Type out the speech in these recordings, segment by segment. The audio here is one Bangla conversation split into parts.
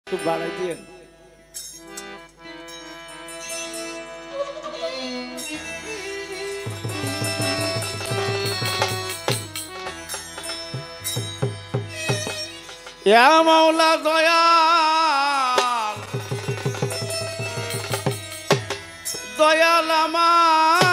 একটু বাড়াই দিয়ে মাওলা দয়াল দয়াল আমার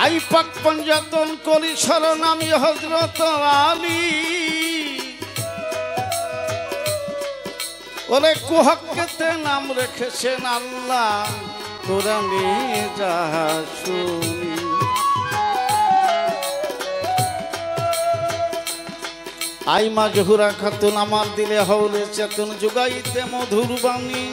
আই পাক পঞ্জাতন করি শরণ আমি হযরত আলী ওরে কুহক্কেতে নাম রেখেছেন আল্লাহ কোরআনে যাহা শুনি আই মা জহুরা খাতুন আমার দিলে হওলে চেতন যুগাইতে মধুর বাণী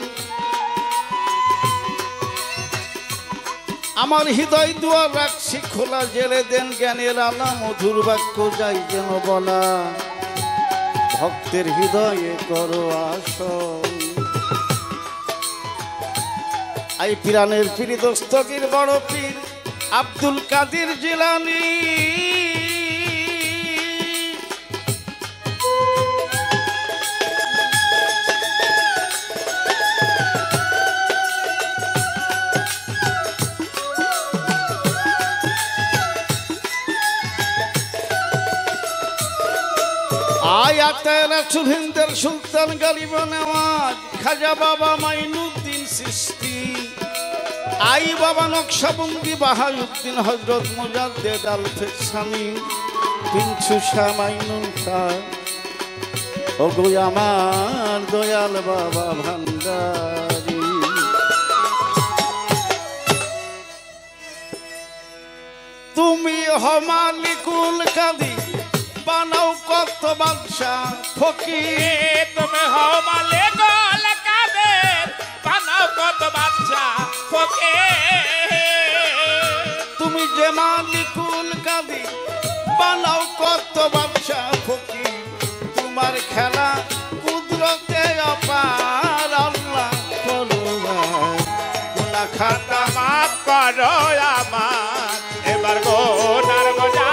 আমার হৃদয় দুয়ার রাখছি খোলা জেলে দেন জ্ঞানের আলা মধুর বাক্য যাই যেন বলা ভক্তের হৃদয়ে করো আসন আই পিরানের পীর দস্তগীর বড় পীর আব্দুল কাদের জিলানী আয়াতে রাসূল হিন্দের সুলতান গালিব নওয়াজ খাজা বাবা মাইনুদ্দিন চিশতি আই বাবা নকশবন্দি বাহাউদ্দিন হযরত মুজাদ্দেদ আল ফেসানি পিঞ্চু শাহ মাইনুল শাহ ওগো আমার দয়াল বাবা ভান্ডারী তুমি হো মালিকুল কাদির বানাও কত বাদশাহ ফকির তুমি হও মালিকুল কাদের বানাও কত বাদশাহ ফকির তুমি যে মালিকুল কাদির বানাও কত বাদশাহ ফকির তোমার খেলা কুদরতে অপার আল্লাহ করুণায় গুনাহ খাতা মাফ করো আমার এবার গোনার বোঝা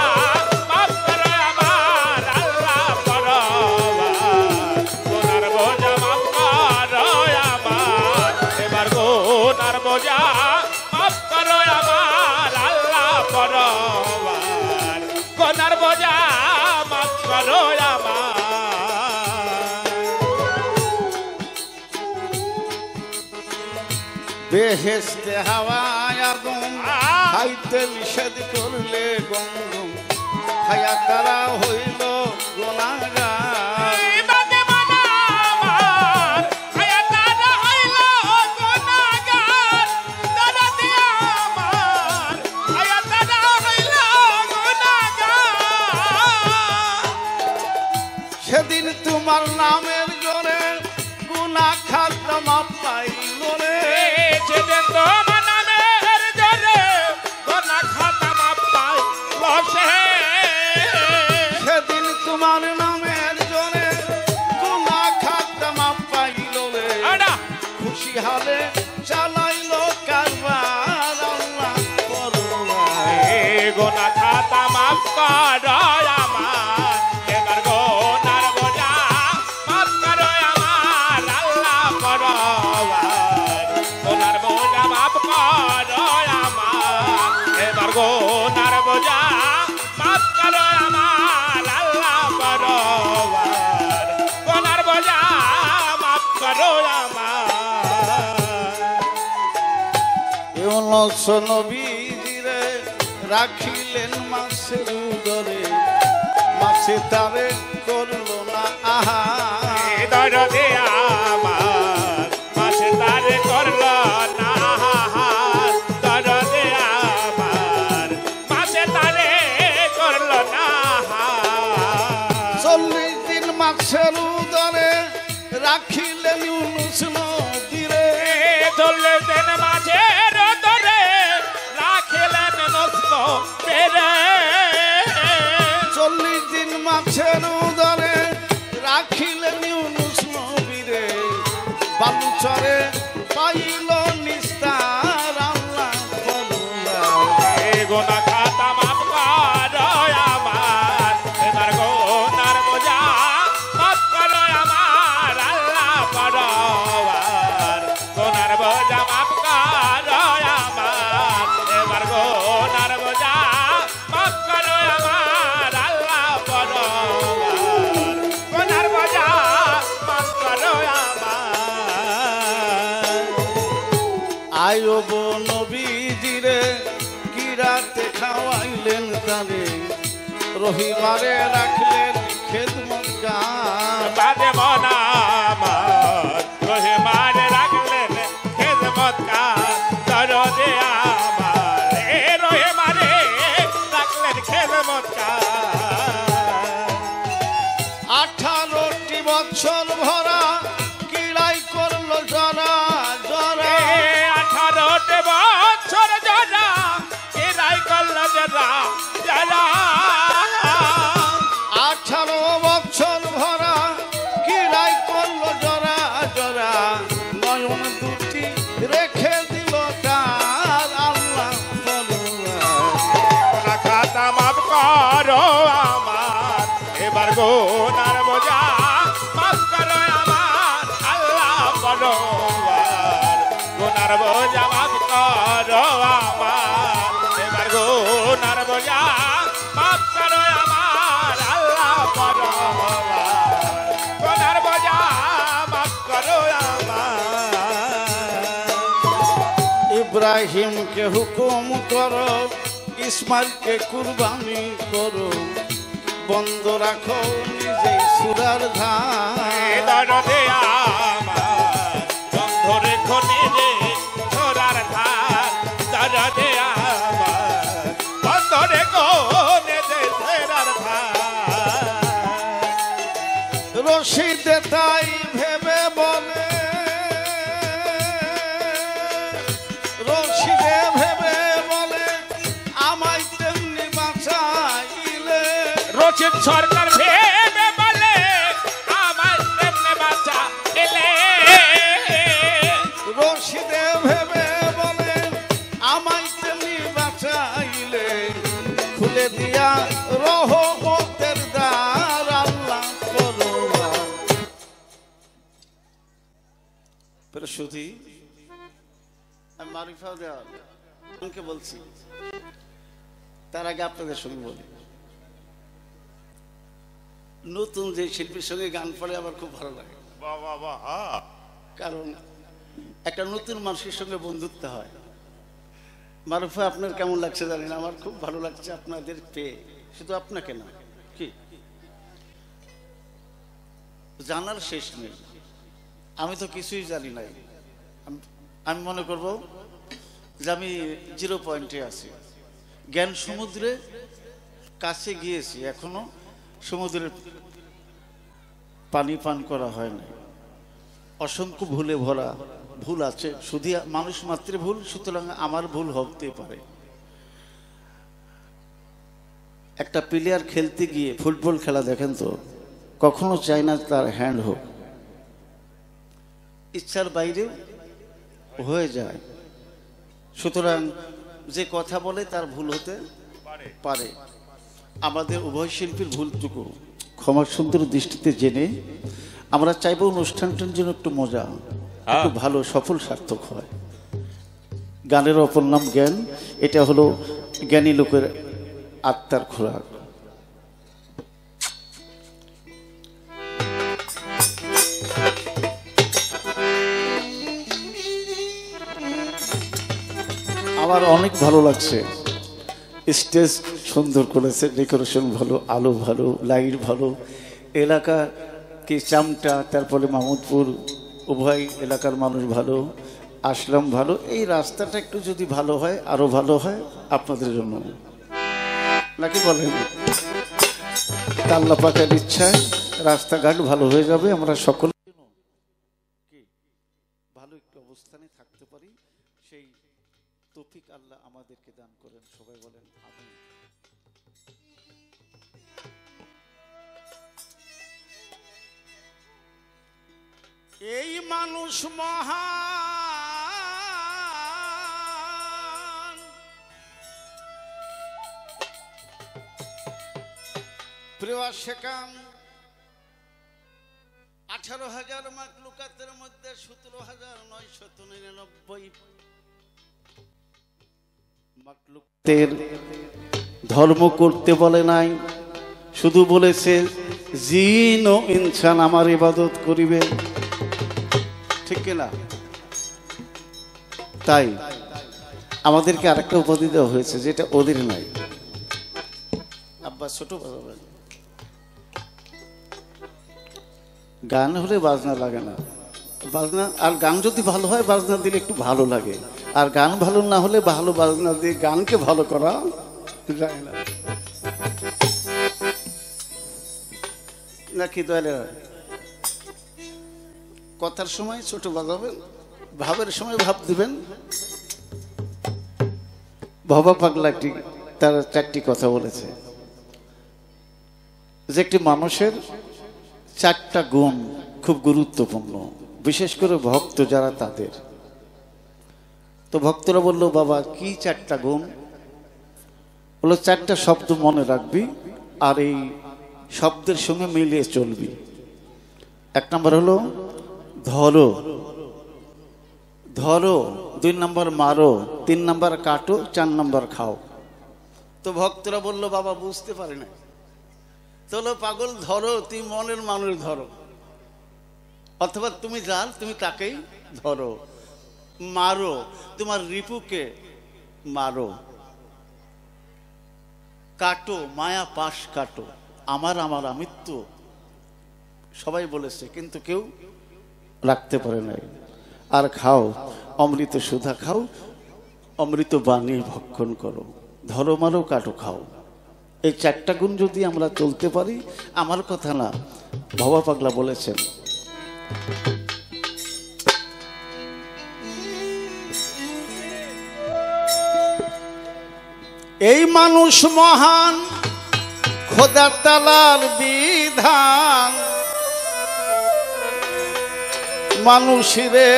বেহেশতে হাওয়ায় আগুন খাইতে নিষেধ করলে গঙ্গম খায়া তারা হইল গুনাহগার সেদিন তোমার নামের জোরে গুনাহ খাতা মাপ পাইল রে সেদিন তোমার নামের জোরে গুনাহ খাতা মাপ পাইল সেদিন তোমার নামের জোরে গুনাহ খাতা মাপ পাইল রে খুশি হালে চালাইল কারবার আল্লাহ করুণায় গুনাহ খাতা মাপ করো আমার এবার গোনার বোঝা মাফ করো আমার আল্লাহ করো গোনার বোঝা মাফ করো আমার এবার গোনার বোঝা মাফ করো আমার আল্লাহ করো গোনার বোঝা মাফ করো আমার ইউনুস নবীরে রাখিলেন মাছের উদরে মাছে তারে করল না আহা দরদে আমার মাসে তারে করল না দরদে আমার মাসে তারে করল না 40 দিন মাছের উদরে রাখিলেন ইউনুস নদীরে 40 দিন মাঝের দরে রাখিলেন নদীরে 40 দিন মাছের উদরে রাখিলেন ইউনুস নবীরে বালুচরে পাইল নিস্তার আল্লাহ গোনা খাতা মাফ করো আমার এবার গোনার বোঝা মাফ করো আমার আল্লাহ পরওয়ার গোনার বোঝা মাফ করো আমার এবার গোনার বোঝা মাফ করো আমার আল্লাহ পরওয়ার গোনার বোঝা মাফ করো আমার আয়ব নবীজিরে কি রাতে খাওয়াইলেন তারে রহিমারে রাখলেন খেদমত গান বাদে মনা আমার রহিমান রাখলেন খেদমত কার দরদে আমার এ রহিমানে রাখলেন খেদমত কার 18টি বছর ভরা কিড়াই করলো জরা জরা 18 বছর জরা এরাই করল জরা জরা 18 বছর ভরা কিড়াই করলো জরা জরা নয়ন দুটি রেখে দিল তার আল্লাহ গোনা খাতা মাফ করো আমার এবার গোনার বোঝা মাফ করো আমার আল্লাহ পরওয়ার গোনার বোঝা মাফ করো আমার এবার গোনার বোঝা মাফ করো আমার আল্লাহ পরওয়ার গোনার বোঝা মাফ করো আমার ইব্রাহিমকে হুকুম করো ইসমাইলকে কুরবানি করো বন্ধ রাখো নিজেই সুরার ধান দরদে আমার বন্ধ রেখো নিজে ছোড়ার ধার দরদে আমার বন্ধ রেখো নিজে ছোড়ার ধার রশিদে তাই ভেবে বলে রশিদে ভেবে বলে আমায় তেমনি বাঁচাইলে রচিত সরকার ভেবে বলে আমার তেমনে বাচ্চা এলে রশিদে ভেবে বলে আমায় তেমনি বাঁচাইলে খুলে দিয়া রহমতের দ্বার আল্লাহ করুণা প্রসূতি আমি মারিফা দেওয়াকে বলছি তার আগে আপনাদের সঙ্গে বলি নতুন যে শিল্পীর সঙ্গে গান পড়ে আমার খুব ভালো লাগে বাবা বাবা কারণ একটা নতুন মানুষের সঙ্গে বন্ধুত্ব হয় মারুফা আপনার কেমন লাগছে জানেন আমার খুব ভালো লাগছে আপনাদের পেয়ে শুধু আপনাকে না কি জানার শেষ নেই আমি তো কিছুই জানি নাই আমি মনে করব যে আমি 0 পয়েন্টে আছি জ্ঞান সমুদ্রে কাছে গিয়েছি এখনো সমুদ্রের পানি পান করা হয় না অসংখ্য ভুলে ভরা ভুল আছে শুধু মানুষ মাত্র ভুল সুতরাং আমার ভুল হতে পারে একটা প্লেয়ার খেলতে গিয়ে ফুটবল খেলা দেখেন তো কখনো চায় না তার হ্যান্ড হোক ইচ্ছার বাইরে হয়ে যায় সুতরাং যে কথা বলে তার ভুল হতে পারে আমাদের উভয় শিল্পীর ভুলটুকু ক্ষমা সুন্দর দৃষ্টিতে জেনে আমরা চাইবো অনুষ্ঠানটার জন্য একটু মজা একটু ভালো সফল সার্থক হয় গানের অপর নাম জ্ঞান এটা হলো জ্ঞানী লোকের আত্মার খোরাক আমার অনেক ভালো লাগছে স্টেজ সুন্দর করেছে ডেকোরেশন ভালো আলো ভালো লাইট ভালো এলাকা কি চামটা, তারপরে মাহমুদপুর, উভয় এলাকার মানুষ ভালো, আসলাম ভালো। এই রাস্তাটা একটু যদি ভালো হয় আরো ভালো হয় আপনাদের জন্য, নাকি বলেন? আল্লাহ পাকের ইচ্ছায় রাস্তাঘাট ভালো হয়ে যাবে, আমরা সকলে ভালো একটু অবস্থানে থাকতে পারি, সেই তৌফিক আল্লাহ আমাদেরকে দান করেন। সবাই বলেন আমিন। এই মানুষ মহান, প্রিয় শেখান, 18,000 মাখলুকাতের মধ্যে 17,999 মাখলুকাতের ধর্ম করতে বলে নাই, শুধু বলেছে জিন ও ইনসান আমার ইবাদত করিবে, ঠিক কিনা? তাই আমাদেরকে আরেকটা উপাধি দেওয়া হয়েছে যেটা ওদের নাই। আব্বা ছোট বাজাবেন, গান হলে বাজনা লাগে না, বাজনা আর গান যদি ভালো হয় বাজনা দিলে একটু ভালো লাগে, আর গান ভালো না হলে ভালো বাজনা দিয়ে গানকে ভালো করা যায় না, নাকি দয়ালে? কথার সময় ছোট বাজাবেন, ভাবের সময় ভাব দিবেন। বাবা পাগলা তার 4টি কথা বলেছে যে একটি মানুষের 4টা গুণ খুব গুরুত্বপূর্ণ, বিশেষ করে ভক্ত যারা তাদের। তো ভক্তরা বলল, বাবা কি 4টা গুণ? বলল 4টা শব্দ মনে রাখবি আর এই শব্দের সঙ্গে মিলিয়ে চলবি। 1 নম্বর হলো ধরো, ধরো। 2 নম্বর মারো, 3 নম্বর কাটো, 4 নম্বর খাও। তো ভক্তরা বলল, বাবা বুঝতে পারি না। তোলো পাগল, ধরো, তুই মনের মানুষ ধরো, অথবা তুমি যার তুমি তাকেই ধরো। মারো, তোমার রিপুকে মারো। কাটো, মায়া পাশ কাটো, আমার আমার আমিত্ব সবাই বলেছে কিন্তু কেউ রাখতে পারে নাই। আর খাও, অমৃত সুধা খাও, অমৃত বাণী ভক্ষণ করো। ধরো, মারো, কাটো, খাও। এই 4টা গুণ যদি আমরা চলতে পারি, আমার কথা না, বাবা পাগলা বলেছেন, এই মানুষ মহান, খোদা তাআলার বিধান, মানুষ রে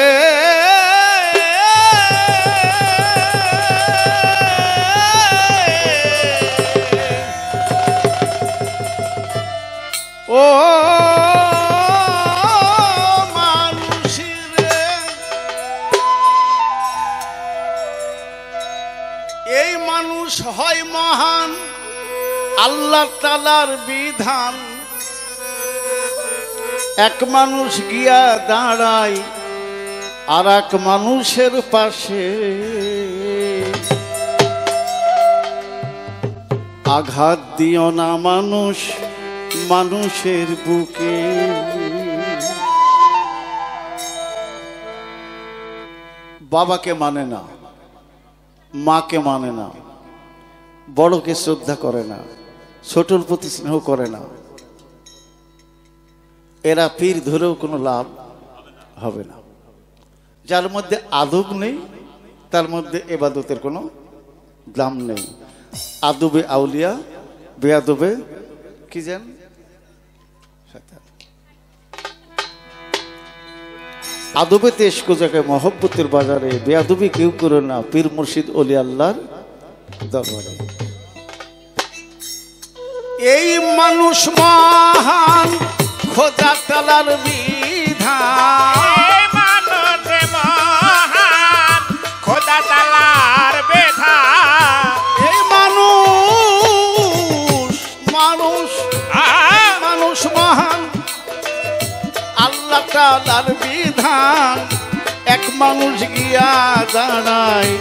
ও মানুষ রে, এই মানুষ হয় মহান, আল্লাহ তাআলার বিধান। এক মানুষ গিয়া দাঁড়ায় আর এক মানুষের পাশে, আঘাত দিও না মানুষ মানুষের বুকে। বাবাকে মানে না, মাকে মানে না, বড়কে শ্রদ্ধা করে না, ছোটর প্রতি স্নেহ করে না, এরা পীর ধরেও কোনো লাভ হবে না। যার মধ্যে আদব নেই তার মধ্যে ইবাদতের কোনো দাম নেই। আদবে আউলিয়া, বেয়াদবে কি জান, আদবে তেজকো জায়গায় মহব্বতের বাজারে, বেয়াদবি কেউ করে না পীর মুর্শিদ ওলি আল্লাহর দরবারে। এই মানুষ মহান, খোদা তাআলার বিধান, মানুষ মহান, খোদা তাআলার বিধান। এই মানুষ মানুষ মানুষ মহান, আল্লাহ তাআলার বিধান। এক মানুষ গিয়া দাঁড়ায়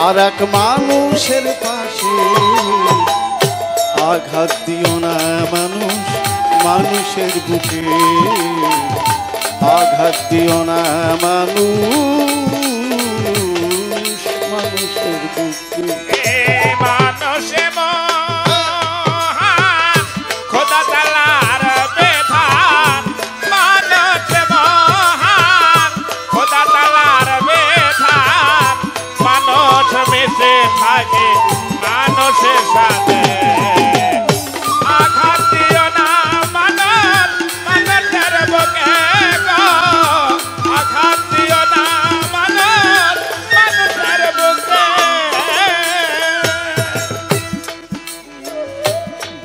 আর এক মানুষের পাশে, আঘাত দিও না মানুষ মানুষের বুকে আঘাত দিও না মানুষ মানুষের বুকে মানুষে মহান খোদা তাআলার বিধান মানুষে মহান খোদা তাআলার বিধান মানুষ মিশে থাকে মানুষের সাথে আঘাত দিও না মানুষ মানুষের বুকে গো আঘাত দিও না মানুষ মানুষের বুকে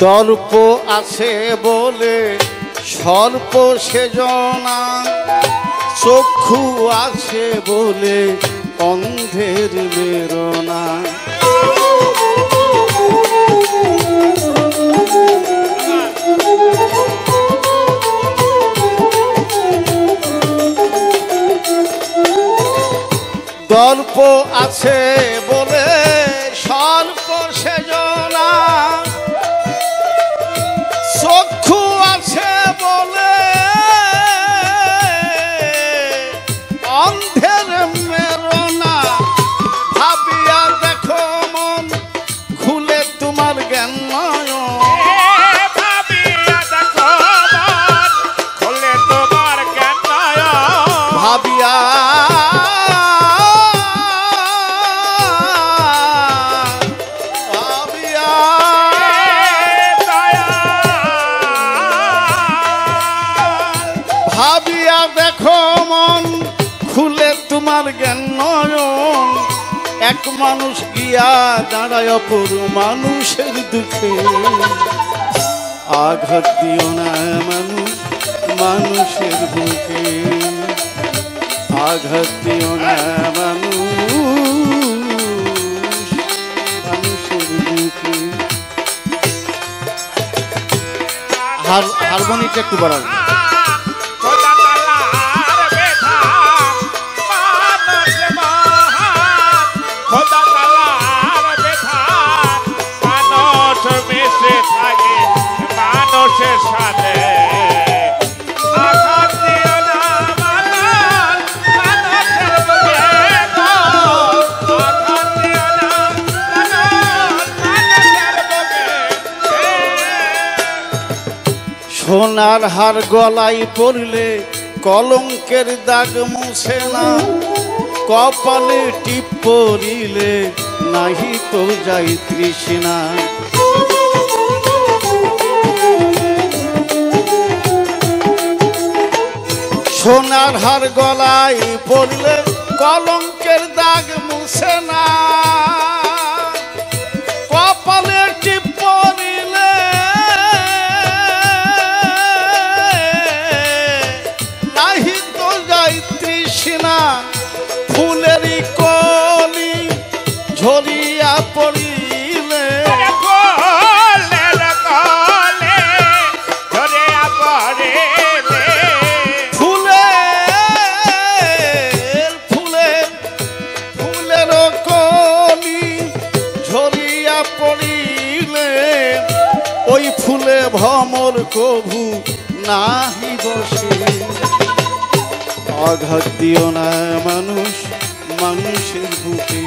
দর্প আছে বলে সর্প সেজনা চক্ষু আছে বলে অন্ধের বেরোনা দর্প আছে বলে সর্প সেজনা চক্ষু আছে বলে অন্ধের মেরোনা ভাবিয়া দেখো মন খুলে তোমার জ্ঞান নয় ভাবিয়া দেখো মন খুলে তোমার জ্ঞান নয় ভাবিয়া ভাবিয়া ভাবিয়া দেখো মন খুলে তোমার জ্ঞান নয়ন এক মানুষ গিয়া দাঁড়ায় অপর মানুষের দুঃখে আঘাত দিও না মানুষ মানুষের বুকে আঘাত দিও না মানুষ মানুষের বুকে হারমোনিটা একটু বাড়াও খোদা তাআলার বিধান মানুষ মহান খোদা তাআলার বিধান মানুষ মিশে থাকে মানুষের সাথে আঘাত দিও না মানুষ মানুষের বুকে গো আঘাত দিও না মানুষ মানুষের বুকে সোনার হার গলায় পড়লে কলঙ্কের দাগ মুছে না কপালে টিপ পড়িলে নাহি তো যাই তৃষ্ণা সোনার হার গলায় পড়লে কলঙ্কের দাগ মুছে না কপালে টিপ পড়িলে নাহি তো যাই তৃষ্ণা ফুলেরই কলি ঝরিয়া পড়িলে কলের কলে ধরে পড়ে ফুলের কলি ঝরিয়া পড়িলে ওই ফুলে ভ্রমর কভু নাহি বসে আঘাত দিও না মানুষ মানুষের বুকে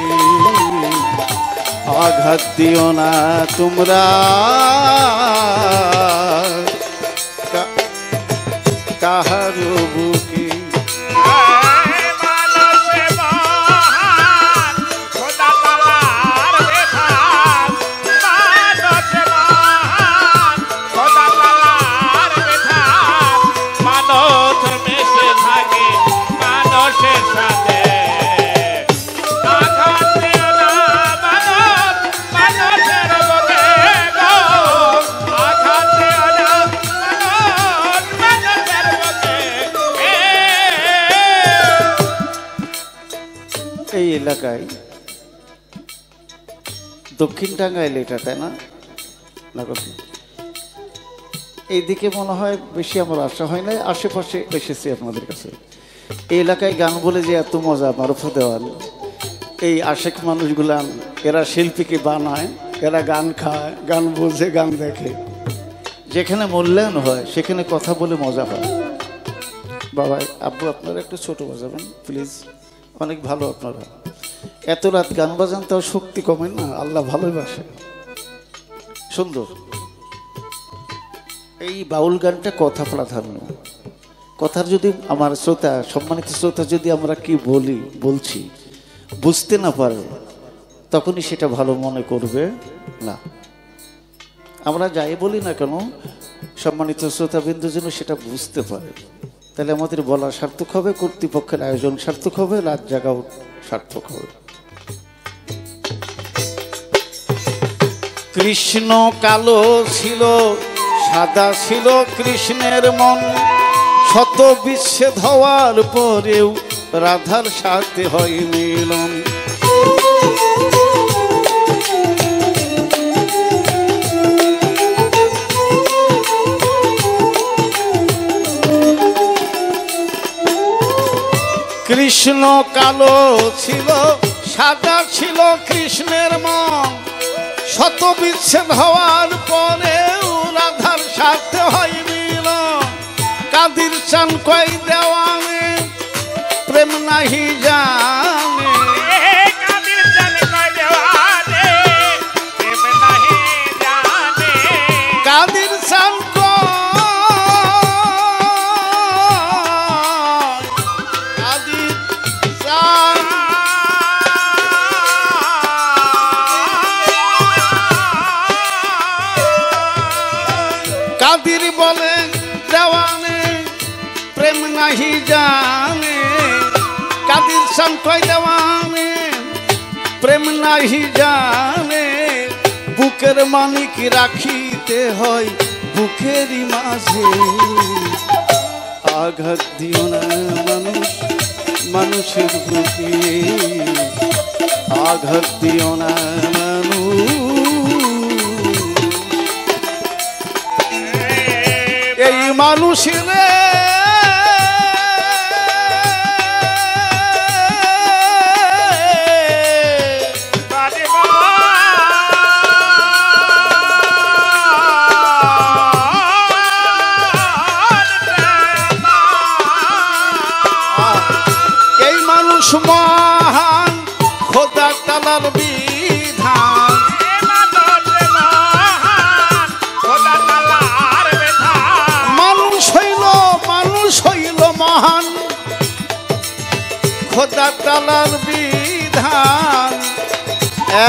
আঘাত দিও না তোমরা কাহার বুকে মানুষে মহান খোদা তাআলার বিধান মানুষে মহান খোদা তাআলার বিধান মানুষ মিশে থাকে মানুষের সাথে আঘাত দিও না মানুষ মানুষের বুকে গো আঘাত দিও না মানুষ মানুষের বুকে এই এলাকায় দক্ষিণ টাঙ্গাইল এটা তাই না এইদিকে মনে হয় বেশি আমার আসা হয় না আশেপাশে এসেছি আপনাদের কাছে এই এলাকায় গান বলে যে এত মজা মারুফা দেওয়াল এই আশেক মানুষগুলান এরা শিল্পীকে বানায় এরা গান খায় গান বোঝে গান দেখে যেখানে মূল্যায়ন হয় সেখানে কথা বলে মজা হয়। বাবা আব্বু আপনারা একটু ছোট বাজাবেন প্লিজ, অনেক ভালো আপনারা। এত রাত গান বাজান তাও শক্তি কমে না, আল্লাহ ভালোবাসে। সুন্দর এই বাউল গানটা কথা প্রাধান্য। কথার যদি আমার শ্রোতা, সম্মানিত শ্রোতা, যদি আমরা কি বলছি বুঝতে না পারে তখনই সেটা ভালো মনে করবে না। আমরা যাই বলি না কেন সম্মানিত শ্রোতাবৃন্দ যেন সেটা বুঝতে পারে, তাহলে আমাদের বলা সার্থক হবে, কর্তৃপক্ষের আয়োজন সার্থক হবে, রাত জাগাও সার্থক হবে। কৃষ্ণ কালো ছিল সাদা ছিল কৃষ্ণের মন, শত বিচ্ছেদ হওয়ার পরেও রাধার সাথে হয় মিলন। কৃষ্ণ কালো ছিল সাদা ছিল কৃষ্ণের মন, শত বিচ্ছেদ হওয়ার পরেও রাধার সাথে হয় মিলন। কাদির চান কই দেওয়ানে প্রেম নাহি জানে, কাদির চান কই দেওয়ানে প্রেম নাহি জানে, কাদির চান কাদির বলে দেওয়ানে প্রেম নাহি জানে, কাদির চান কই দেওয়ানে প্রেম নাহি জানে। বুকের মানিক রাখিতে হয় বুকেরই মাঝে, আঘাত দিও না মানুষ মানুষের বুকে, আঘাত দিও না মানুষ। এই মানুষের এই মানুষ মহান খোদা তালার বিধান, মানুষ হইল মহান খোদা তালার বিধান।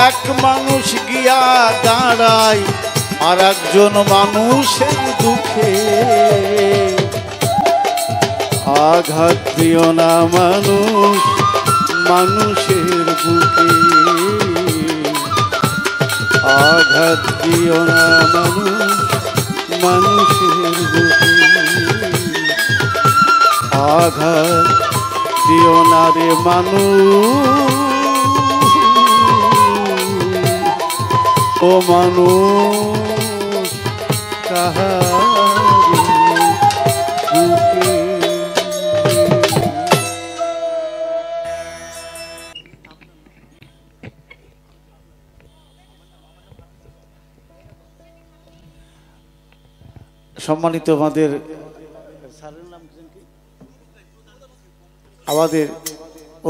এক মানুষ গিয়া দাঁড়ায় আর একজন মানুষের দুঃখে, আঘাত দিও না মানুষ মানুষের বুকে, আঘাত দিও না মানুষ মানুষের বুকে, আঘাত দিও না রে মানুষ, ও মানুষ কাহার বুকে। সম্মানিত আমাদের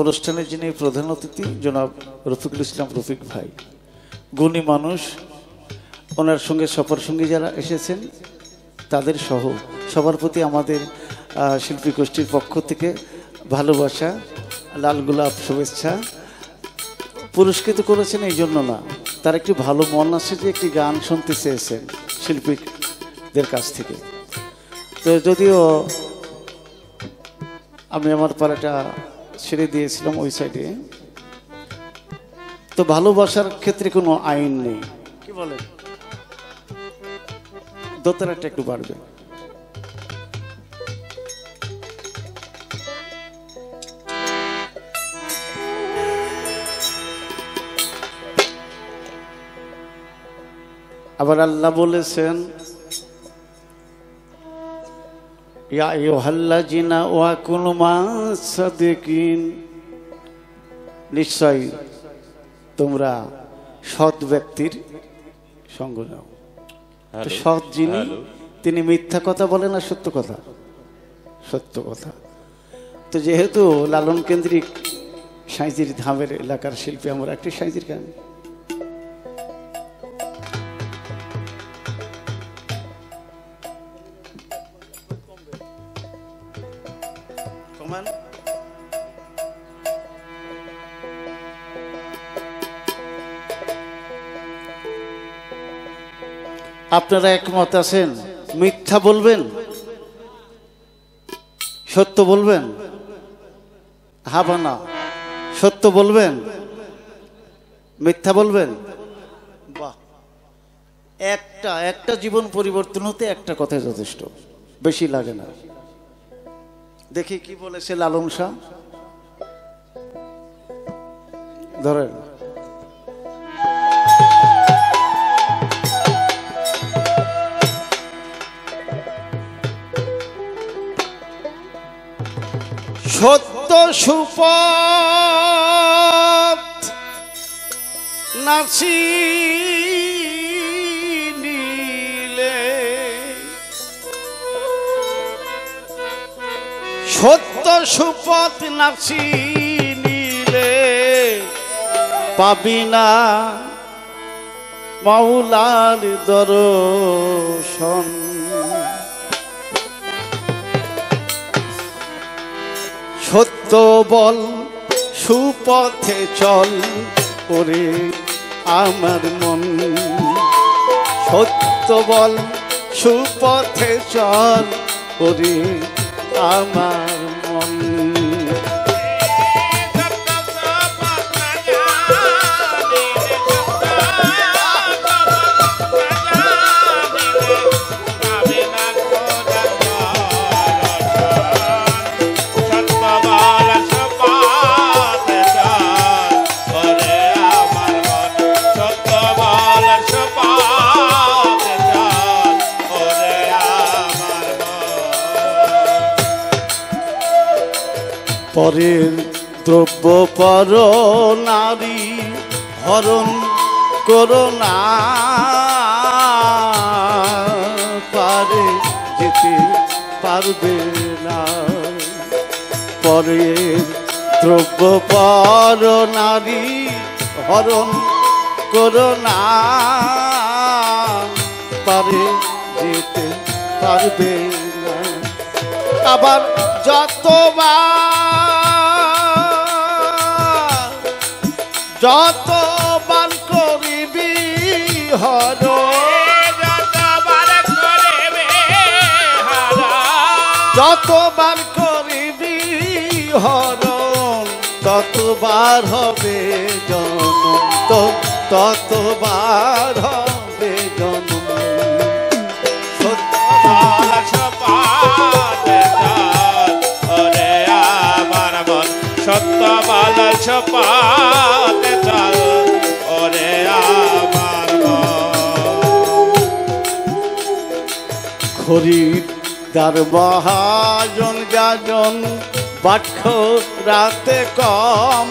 অনুষ্ঠানের যিনি প্রধান অতিথি জনাব রফিকুল ইসলাম রফিক ভাই, গুণী মানুষ, ওনার সঙ্গে সফর সঙ্গী যারা এসেছেন তাদের সহ সবার প্রতি আমাদের শিল্পী গোষ্ঠীর পক্ষ থেকে ভালোবাসা, লাল গোলাপ শুভেচ্ছা। পুরস্কৃত করেছেন এই জন্য না, তার একটি ভালো মন আছে যে একটি গান শুনতে চেয়েছেন শিল্পীদের কাছ থেকে। তো যদিও আমি আমার পাড়াটা ছেড়ে দিয়েছিলাম ওই সাইডে, তো ভালোবাসার ক্ষেত্রে কোনো আইন নেই, কি বলেন? দোতলাটা একটু বাড়বে। আবার আল্লাহ বলেছেন ইয়া আইয়ুহাল্লাযিনা ওয়া কুনু মা'আস সাদিকিন, নিশ্চয় তোমরা সৎ ব্যক্তির সঙ্গ নাও। সৎ যিনি তিনি মিথ্যা কথা বলে না সত্য কথা? সত্য কথা। তো যেহেতু লালন কেন্দ্রিক সাঁইজির ধামের এলাকার শিল্পী, আমরা একটি সাঁইজির গান আপনারা একমত আছেন? মিথ্যা বলবেন, সত্য বলবেন? হাবানা সত্য বলবেন, মিথ্যা বলবেন? বাহ, একটা জীবন পরিবর্তন হতে একটা কথাই যথেষ্ট, বেশি লাগে না। দেখি কি বলেছে লালন শাহ, ধরেন। সত্য সুপথ নাচি নিলে, সত্য সুপথ নাচি নিলে পাবি না মাওলার দর্শন। সত্য বল সুপথে চল ওরে আমার মন, সত্য বল সুপথে চল ওরে আমার মন। পরের দ্রব্য পর নারী হরণ করো না, পারে যেতে পারবে না। পরের দ্রব্য পর নারী হরণ করো না, পারে যেতে পারবে না। আবার যতবার করিবি হরণ, যতবার করিবি হরণ, ততবার হবে জনম, ততবার হবে জনম। সত্য বল ছপাতে চল ওরে আমার খরিদার মহাজন গাজন বাক্য রাতে কম,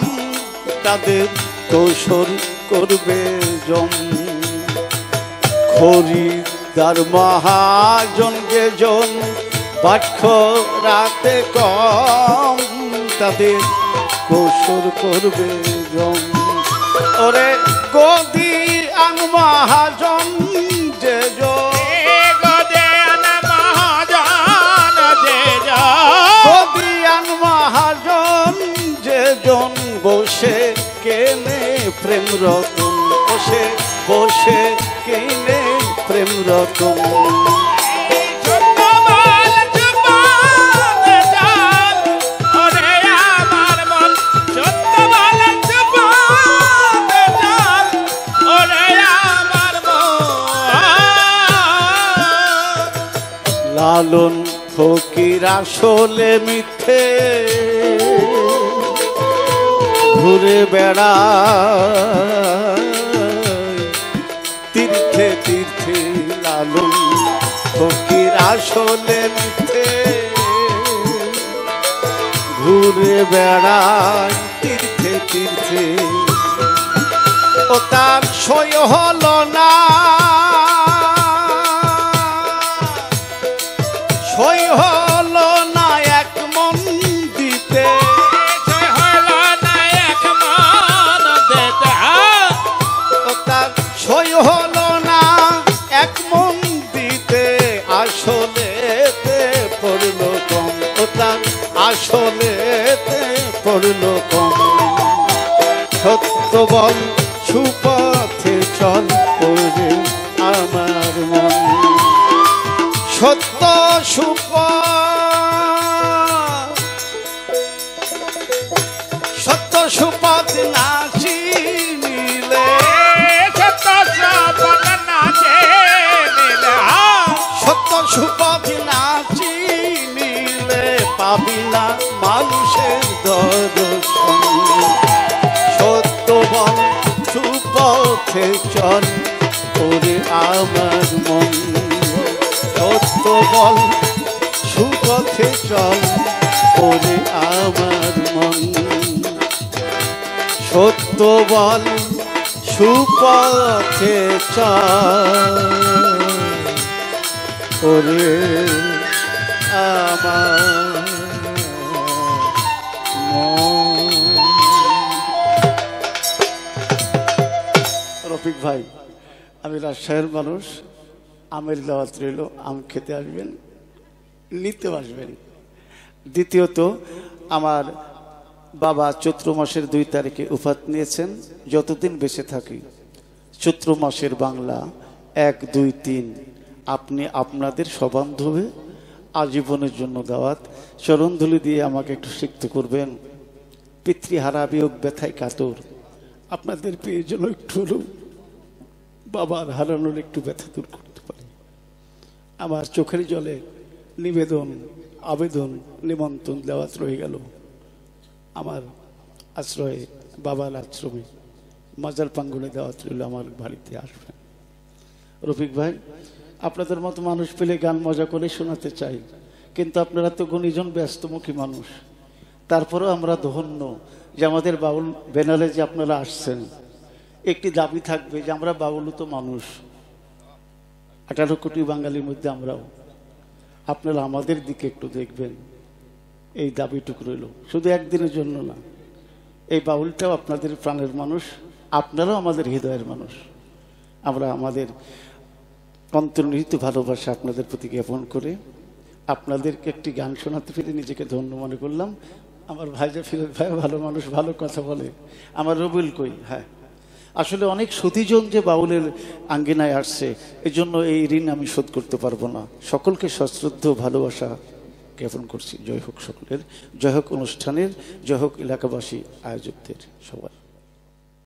তাদের কৌশল করবে জম। খরিদার মহাজন গেজন বাক্য রাতে কম, তাদের কৌশল করবে জম। ওরে গদি আন মহাজন যে গদি আন মহাজন যে জন বসে কেনে প্রেম রতন, বসে বসে কেনে প্রেম রতন। লালন ফকির আসলে মিথ্যে ঘুরে বেড়ায় তীর্থে তীর্থে। লালন ফকির আসলে মিথ্যে ঘুরে বেড়ায় তীর্থে তীর্থে। ও তার সই হল না, আসলেতে পড়লো কম। সত্য বল সুপথে চল ওরে আমার মন। সত্য সুপথ না চিনিলে, সত্য সুপথ না চিনিলে, সত্য সুপথ না চিনিলে পাবি না মানুষের দর্শন। সত্য বল সুপথে চল ওরে আমার মন। সত্য বল সুপথে চল ওরে আমার মন। সত্য বল সুপথে চল ওরে আমার মন। রফিক ভাই, আমি রাজশাহীর মানুষ, আমের দাওয়াত রইল, আম খেতে আসবেন, নিতে আসবেন। দ্বিতীয়ত, আমার বাবা চৈত্র মাসের 2 তারিখে উফাত নিয়েছেন। যতদিন বেঁচে থাকি চৈত্র মাসের বাংলা 1, 2, 3 আপনি আপনাদের সবান্ধবে আজীবনের জন্য দাওয়াত। চরণধুলি দিয়ে আমাকে একটু সিক্ত করবেন। পিতৃহারা বিয়োগ ব্যথায় কাতর, আপনাদের পেয়ে যেন একটু হলেও বাবার হারানোর একটু ব্যথা দূর করতে পারি। আমার চোখের জলে নিবেদন, আবেদন, নিমন্ত্রণ দাওয়াত রয়ে গেল। আমার আশ্রয়ে, বাবার আশ্রমে মাজার প্রাঙ্গণে দাওয়াত রইল, আমার বাড়িতে আসবেন। রফিক ভাই, আপনাদের মতো মানুষ পেলে গান মজা করে শোনাতে চাই, কিন্তু আপনারা তো গুণীজন ব্যস্তমুখী মানুষ। তারপরেও আমরা ধন্য যে আমাদের বাউল ব্যানারে যে আপনারা আসছেন। একটি দাবি থাকবে যে আমরা বাউলও তো মানুষ, 18 কোটি বাঙালির মধ্যে আমরাও। আপনারা আমাদের দিকে একটু দেখবেন, এই দাবিটুকু রইল। শুধু একদিনের জন্য না, এই বাউলটাও আপনাদের প্রাণের মানুষ, আপনারাও আমাদের হৃদয়ের মানুষ। আমরা আমাদের অন্তর্নিহিত ভালোবাসা আপনাদের প্রতি জ্ঞাপন করে আপনাদেরকে একটি গান শোনাতে পেরে নিজেকে ধন্য মনে করলাম। আমার ভাইজা ফিরোজ ভাই ভালো মানুষ, ভালো কথা বলে। আমার রবিউল কই, হ্যাঁ, আসলে অনেক সতীজন যে বাউলের আঙ্গিনায় আসছে, এজন্য এই ঋণ আমি শোধ করতে পারবো না। সকলকে সশ্রদ্ধ ভালোবাসা জ্ঞাপন করছি। জয় হোক সকলের, জয় হোক অনুষ্ঠানের, জয় হোক এলাকাবাসী আয়োজকদের সবাই।